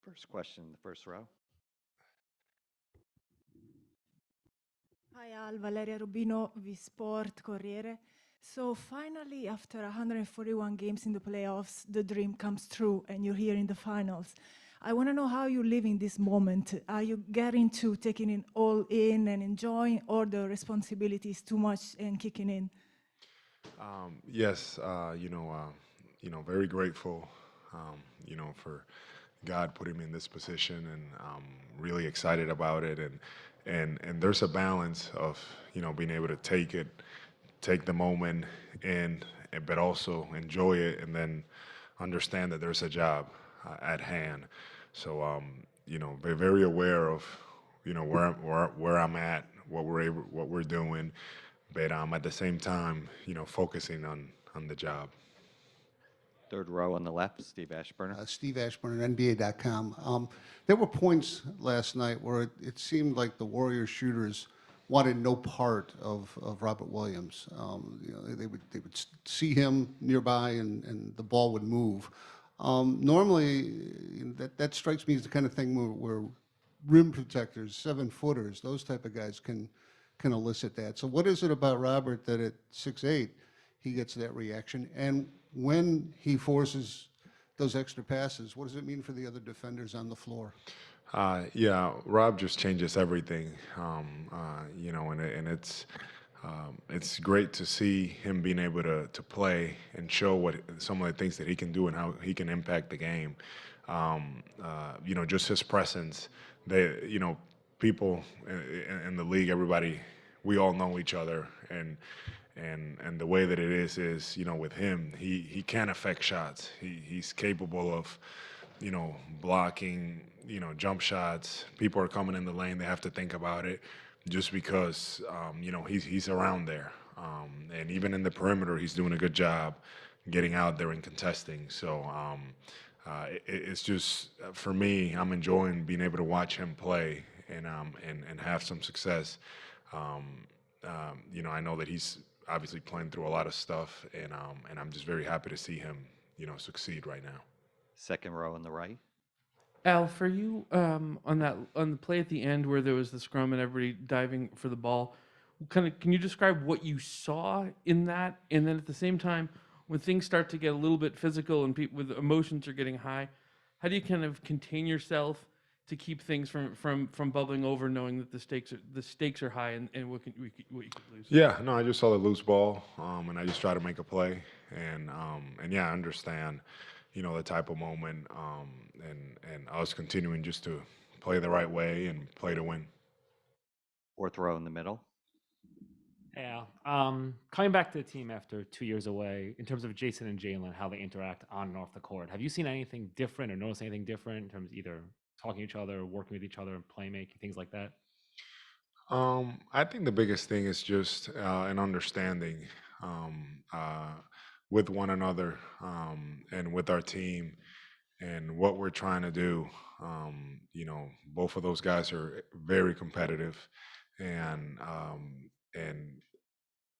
First question in the first row. Hi, Al. Valeria Rubino, V-Sport, Corriere. So finally, after 141 games in the playoffs, the dream comes true and you're here in the finals. I want to know how you live in this moment. Are you getting to taking it all in and enjoying, or the responsibility is too much and kicking in? Yes, very grateful, for God putting me in this position, and really excited about it. And there's a balance of being able to take the moment in, but also enjoy it, and then understand that there's a job at hand. So be very aware of where I'm at, what we're doing, but at the same time, focusing on the job. Third row on the left, Steve Ashburner. Steve Ashburn, NBA.com. There were points last night where it seemed like the Warriors shooters wanted no part of Robert Williams. They would see him nearby, and the ball would move. Normally, that strikes me as the kind of thing where rim protectors, 7-footers, those type of guys can elicit that. So what is it about Robert that at 6'8", he gets that reaction? And when he forces those extra passes, what does it mean for the other defenders on the floor? Yeah, Rob just changes everything, and it's great to see him being able to play and show what some of the things that he can do and how he can impact the game. Just his presence. People in the league, everybody, we all know each other, and the way that it is with him, he can affect shots. He's capable of blocking, jump shots. People are coming in the lane, they have to think about it, just because he's around there, and even in the perimeter, he's doing a good job getting out there and contesting. So it's just for me, I'm enjoying being able to watch him play and have some success. I know that he's obviously playing through a lot of stuff, and I'm just very happy to see him succeed right now. Second row on the right. Al, for you, on the play at the end where there was the scrum and everybody diving for the ball, can you describe what you saw in that? And then at the same time, when things start to get a little bit physical and with emotions are getting high, how do you kind of contain yourself to keep things from bubbling over, knowing that the stakes are high and what you could lose? Yeah, no, I just saw the loose ball, and I just try to make a play, and yeah, I understand, the type of moment, and I was continuing just to play the right way and play to win. Fourth row in the middle. Yeah. Coming back to the team after 2 years away, in terms of Jayson and Jaylen, how they interact on and off the court, have you seen anything different or noticed anything different in terms of either talking to each other, working with each other, and playmaking, things like that? I think the biggest thing is just an understanding, um, uh, with one another, and with our team and what we're trying to do. Both of those guys are very competitive, and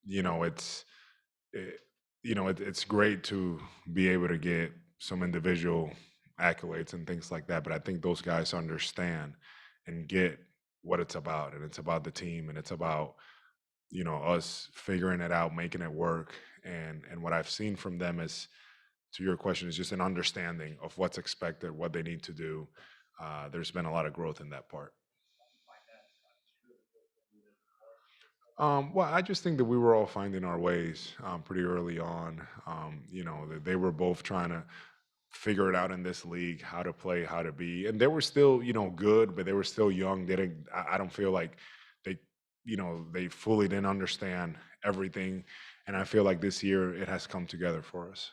it's it, it's great to be able to get some individual accolades and things like that. But I think those guys understand and get what it's about, and it's about the team, and it's about us figuring it out, making it work. And what I've seen from them is, to your question, is just an understanding of what's expected, what they need to do. There's been a lot of growth in that part. Well, I just think that we were all finding our ways pretty early on. They were both trying to figure it out in this league, how to play, how to be, and they were still, good, but they were still young. They didn't. I don't feel like they, they fully didn't understand everything, and I feel like this year it has come together for us.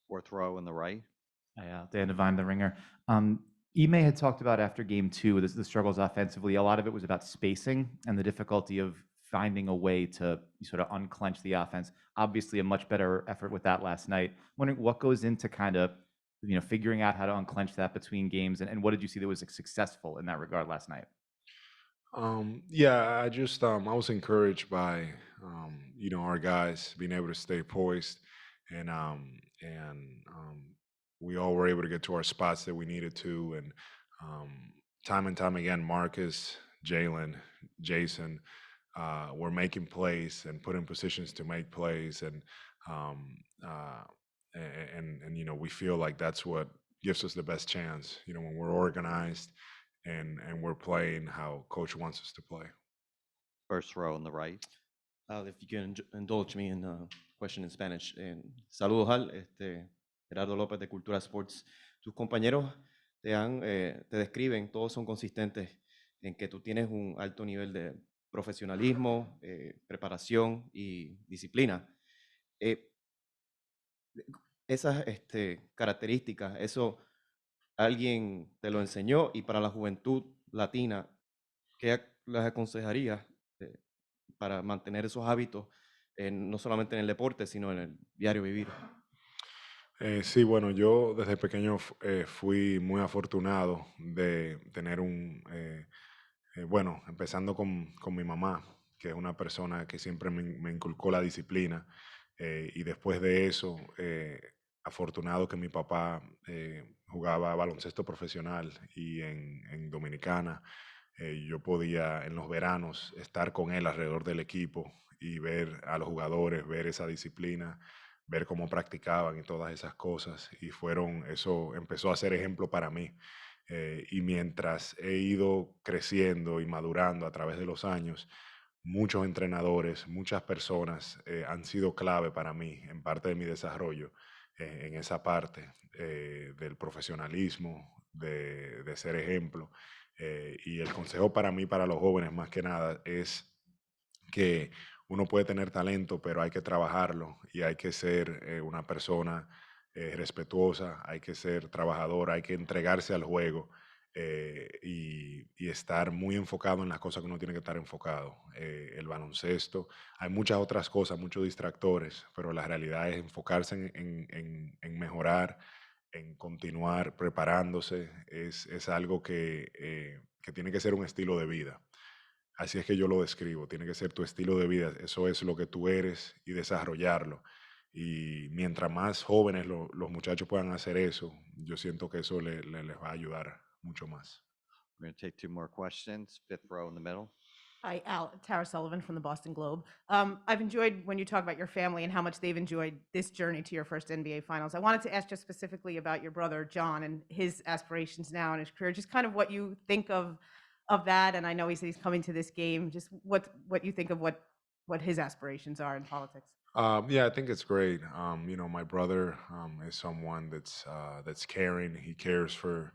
Fourth row on the right. Yeah, Dan Devine, The Ringer. Ime had talked about after game two, the struggles offensively. A lot of it was about spacing and the difficulty of finding a way to sort of unclench the offense. Obviously, a much better effort with that last night. Wondering what goes into kind of, figuring out how to unclench that between games, and what did you see that was successful in that regard last night? Yeah, I was encouraged by our guys being able to stay poised and we all were able to get to our spots that we needed to. And time and time again, Marcus, Jaylen, Jayson were making plays and put in positions to make plays. Um, uh, and we feel like that's what gives us the best chance, when we're organized and we're playing how coach wants us to play. First row on the right. If you can indulge me in a question in Spanish. Saludos, Al. Gerardo López de Cultura Sports. Tus compañeros te describen, todos son consistentes en que tú tienes un alto nivel de profesionalismo, preparación y disciplina. Esas características, eso alguien te lo enseñó, y para la juventud latina, ¿qué les aconsejarías para mantener esos hábitos, no solamente en el deporte, sino en el diario vivir? Sí, bueno, yo desde pequeño fui muy afortunado de tener bueno, empezando con mi mamá, que es una persona que siempre me inculcó la disciplina, y después de eso, afortunado que mi papá jugaba baloncesto profesional y en Dominicana, yo podía en los veranos estar con él alrededor del equipo y ver a los jugadores, ver esa disciplina, ver cómo practicaban y todas esas cosas. Y eso empezó a ser ejemplo para mí. Y mientras he ido creciendo y madurando a través de los años, muchos entrenadores, muchas personas han sido clave para mí en parte de mi desarrollo, en esa parte del profesionalismo, de ser ejemplo. Y el consejo para mí, para los jóvenes más que nada, es que uno puede tener talento, pero hay que trabajarlo y hay que ser una persona respetuosa, hay que ser trabajadora, hay que entregarse al juego, y estar muy enfocado en las cosas que uno tiene que estar enfocado. El baloncesto, hay muchas otras cosas, muchos distractores, pero la realidad es enfocarse en mejorar, en continuar preparándose. Es algo que tiene que ser un estilo de vida. Así es que yo lo describo, tiene que ser tu estilo de vida, eso es lo que tú eres y desarrollarlo. Y mientras más jóvenes los muchachos puedan hacer eso, yo siento que eso les va a ayudar mucho más. We're going to take two more questions. Fifth row in the middle. Hi, Al. Tara Sullivan from the Boston Globe. I've enjoyed when you talk about your family and how much they've enjoyed this journey to your first NBA Finals. I wanted to ask just specifically about your brother, John, and his aspirations now in his career, just kind of what you think of that. And I know he said he's coming to this game, just what you think of what his aspirations are in politics. Yeah, I think it's great. My brother is someone that's caring. He cares for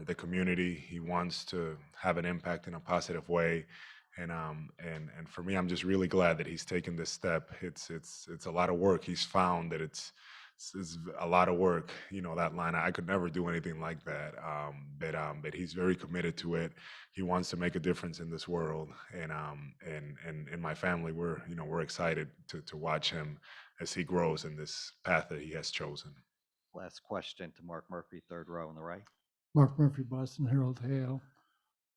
the community. He wants to have an impact in a positive way, and for me, I'm just really glad that he's taken this step. It's a lot of work. He's found that it's a lot of work. That line. I could never do anything like that. But he's very committed to it. He wants to make a difference in this world, and in my family, we're excited to watch him as he grows in this path that he has chosen. Last question to Mark Murphy, third row on the right. Mark Murphy, Boston Herald. Hale.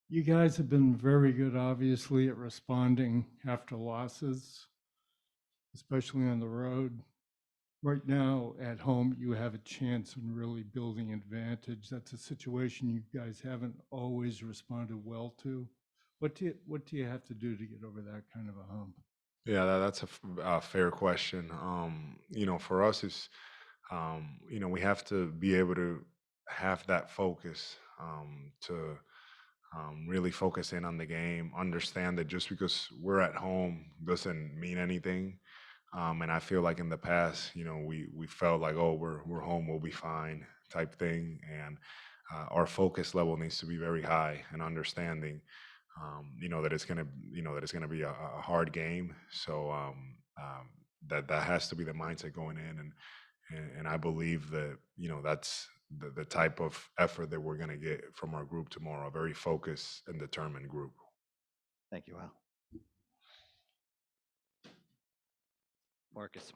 You guys have been very good, obviously, at responding after losses, especially on the road. Right now, at home, you have a chance in really building advantage. That's a situation you guys haven't always responded well to. What do you have to do to get over that kind of a hump? Yeah, that's a fair question. For us, it's we have to be able to have that focus, to really focus in on the game, understand that just because we're at home doesn't mean anything. And I feel like in the past, we felt like, oh, we're home, we'll be fine, type thing. And our focus level needs to be very high, and understanding, that it's gonna be a hard game. So that has to be the mindset going in, and I believe that that's the type of effort that we're gonna get from our group tomorrow, a very focused and determined group. Thank you, Al. Marcus